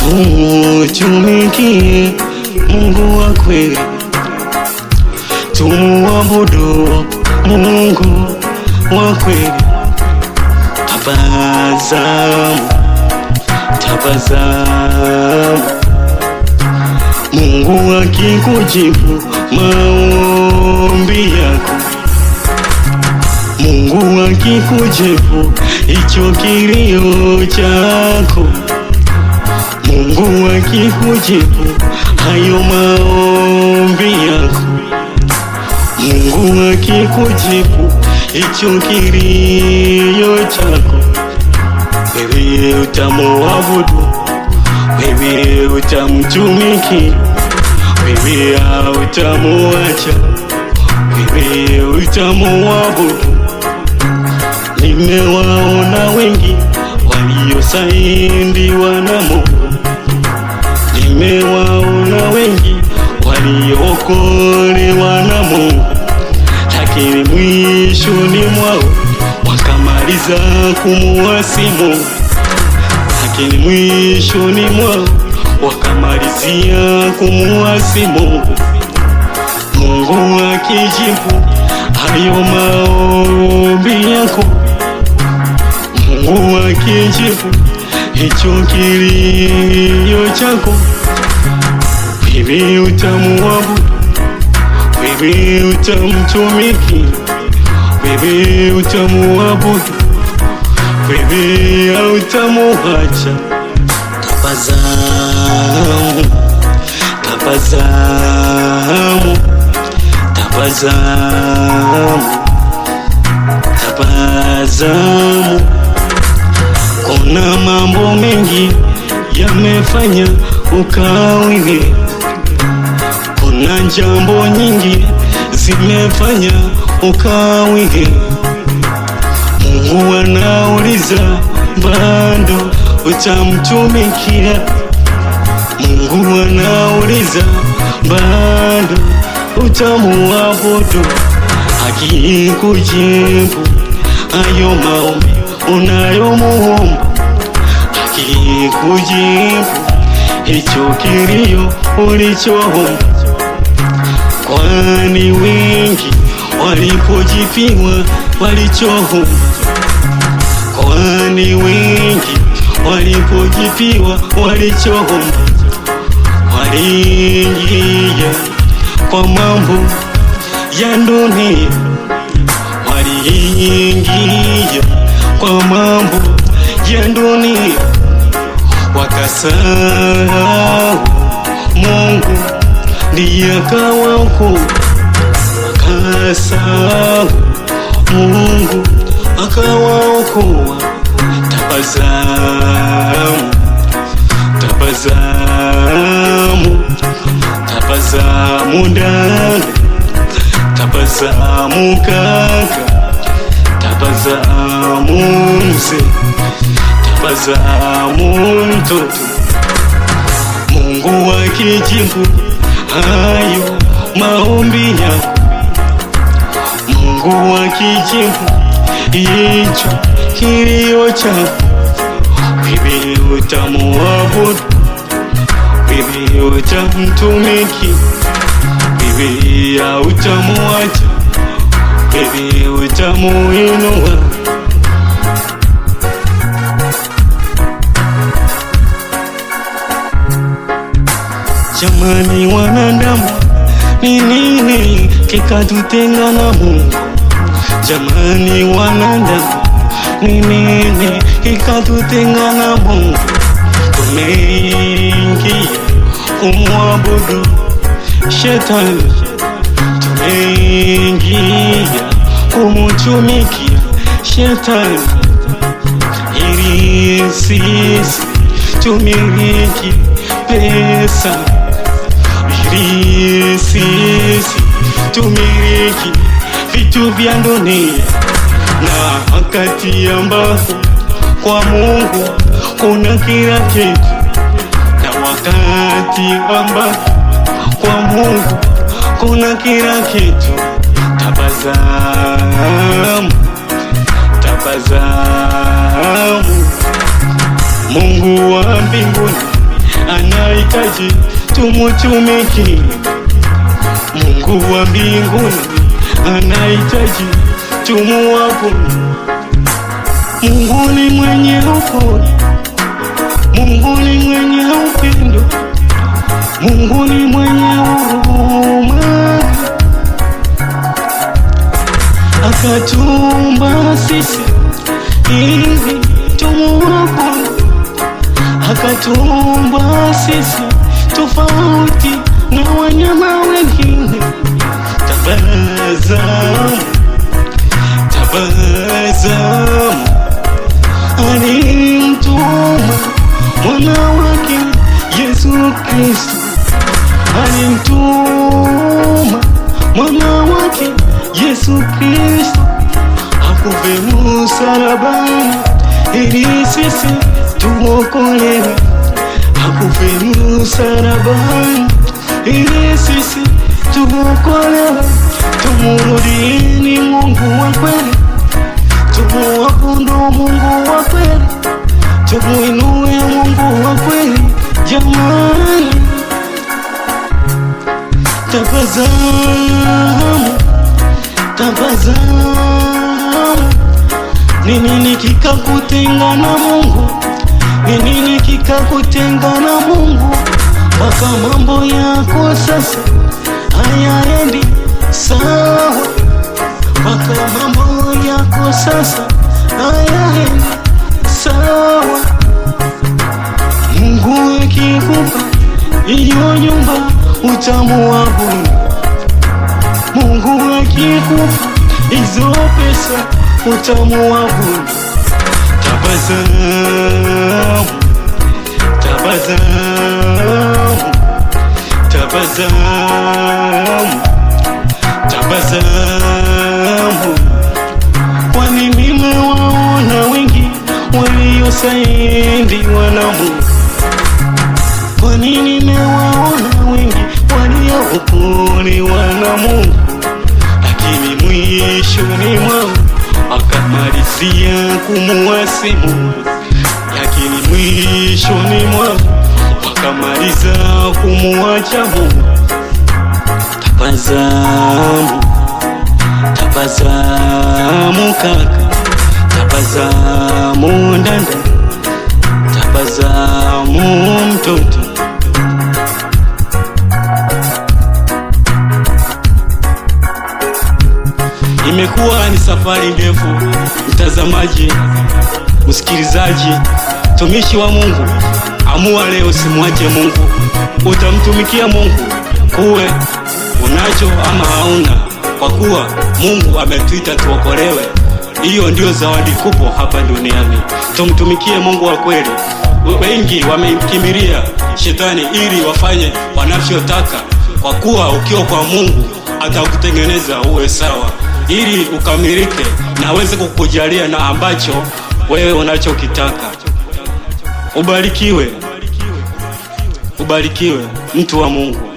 Tumutumikie Mungu wa kweli, tumuabudu Mungu wa kweli. Tabasamu, tabasamu, Mungu akikujibu maombi yako. Mungu akikujibu hicho kilio chako. Mungu akikujibu hayo maombi yako. Mungu akikujibu hicho kilio chako. Wewe utamuabudu, wewe utamtumikia, wewe utamuacha, wewe utamuabudu. Nimewaona wengi waliosaidiwa na Mungu, nimewaona wengi waliokolewa na Mungu, lakini mwishoni mwao wakamaliza kumuasi Mungu, lakini mwishoni mwao wakamalizia kumuasi Mungu. Mungu akijibu hayo maombi yako, Mungu akijibu hicho kilio chako, wewe utamuabudu, wewe utamtumikia, wewe utamuabudu, wewe hautamuacha. Tabasamu, tabasamu, tabasamu, tabasamu. Kuna mambo mengi yamefanya ukawie, kuna jambo nyingi zimefanya ukawie. Mungu anauliza, bado utamtumikia? Mungu anauliza, bado utamuabudu? Akikujibu hayo maombi unayomuomba, akikujibu hicho kilio ulichoomba. Kwani wengi walipojibiwa walichoomba, kwani wengi walipojibiwa walichoomba, waliingia kwa mambo ya dunia, waliingia kwa mambo ya dunia, wakasahau Mungu ndiye akawaokoa, wakasahau Mungu akawaokoa. Tabasamu, tabasamu, tabasamu dada, tabasamu kaka, tabasamu mzee, tabasamu mtoto. Mungu akijibu hayo maombi yako, Mungu akijibu hicho kilio chako, wewe utamuabudu, wewe utamtumikia, wewe hautamuacha, wewe utamuinua. Jamani wanadamu, ni nini kikatutenga na Mungu? Jamani wanadamu, ni nini kikatutenga na Mungu? Tumeingia kumwabudu Shetani, tumeingia kumtumikia Shetani, ili sisi tumiliki pesa, ili sisi tumiliki vitu vya dunia, na wakati ambapo kwa Mungu kuna kila kitu, na wakati ambapo kwa Mungu kuna kila kitu. Tabasamu, tabasamu, Mungu wa mbinguni anahitaji tumutumikie. Mungu wa mbinguni anahitaji tumuabudu. Mungu ni mwenye upole, Mungu ni mwenye upendo, Mungu ni mwenye huruma. Akatuumba sisi ili tumuabudu, akatuumba sisi tofauti na wanyama wengine. Tabasamu, tabasamu, alimtuma mwana wake Yesu Kristo, alimtuma mwana wake Yesu Kristo akufe msalabani ili sisi tuokolewe, akufe msalabani ili sisi tuokolewe. Tumurudieni Mungu wa kweli, tumuabudu Mungu wa kweli, tumuinue Mungu wa kweli. Jamani, tabasamu, tabasamu. Ni nini kikakutenga na Mungu? Ni nini kikakutenga na Mungu? Mpaka mambo yako sasa hayaendi sawa, mpaka mambo yako sasa hayaendi sawa. Mungu akikupa hiyo nyumba utamuabudu, Mungu akikupa hizo pesa utamuabudu. Tabasamu, tabasamu, tabasamu, tabasamu. Kwani nimewaona wengi waliosaidiwa na Mungu, kwani nimewaona wengi waliookolewa na Mungu, lakini mwishoni mwao wakamalizia kumuasi Mungu, lakini mwishoni mwao wakamaliza kumuacha Mungu. Tabasamu, tabasamu kaka, tabasamu dada, tabasamu mtoto. Imekuwa ni safari ndefu, mtazamaji, msikilizaji, tumishi wa Mungu. Amua leo, simwache Mungu. Utamtumikia Mungu kuwe unacho ama hauna, kwa kuwa Mungu ametuita tuokolewe. Hiyo ndio zawadi kubwa hapa duniani. Tumtumikie Mungu wa kweli. Wengi wamekimbilia shetani ili wafanye wanavyotaka, kwa kuwa ukiwa kwa Mungu atakutengeneza uwe sawa, ili ukamilike na aweze kukujalia na ambacho wewe unachokitaka. Ubarikiwe, ubarikiwe mtu wa Mungu.